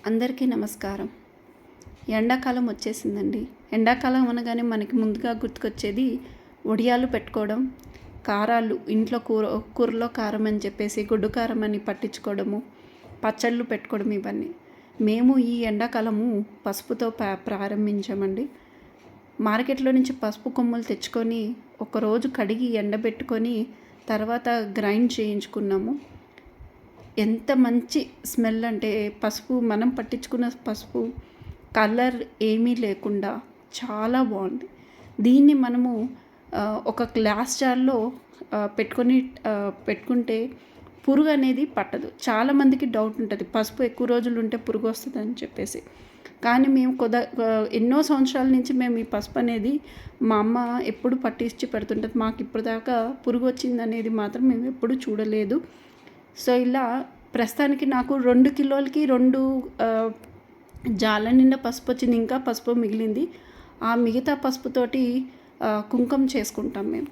అందరికీ నమస్కారం. ఎండాకాలం వచ్చేసిందండి. ఎండాకాలం అనగానే మనకి ముందుగా గుర్తుకొచ్చేది వడియాలు పెట్టుకోవడం, కారాలు ఇంట్లో కూరలో కారం అని చెప్పేసి గుడ్డు కారం అని పట్టించుకోవడము, పచ్చళ్ళు పెట్టుకోవడం ఇవన్నీ. మేము ఈ ఎండాకాలము పసుపుతో ప్రారంభించామండి. మార్కెట్లో నుంచి పసుపు కొమ్ములు తెచ్చుకొని ఒకరోజు కడిగి ఎండబెట్టుకొని తర్వాత గ్రైండ్ చేయించుకున్నాము. ఎంత మంచి స్మెల్ అంటే పసుపు మనం పట్టించుకున్న పసుపు కలర్ ఏమీ లేకుండా చాలా బాగుంది. దీన్ని మనము ఒక గ్లాస్ జార్లో పెట్టుకుంటే పురుగు అనేది పట్టదు. చాలామందికి డౌట్ ఉంటుంది, పసుపు ఎక్కువ రోజులు ఉంటే పురుగు వస్తుంది అని చెప్పేసి. కానీ మేము ఎన్నో సంవత్సరాల నుంచి మేము ఈ పసుపు అనేది మా అమ్మ ఎప్పుడు పట్టించి పెడుతుంటుంది. మాకు ఇప్పుడు దాకా పురుగు వచ్చింది అనేది మాత్రం మేము ఎప్పుడు చూడలేదు. సో ఇలా ప్రస్తుతానికి నాకు 2 కిలోలకి 2 జాల నిండా పసుపు వచ్చింది. ఇంకా పసుపు మిగిలింది. ఆ మిగతా పసుపుతోటి కుంకుమ చేసుకుంటాం మేము.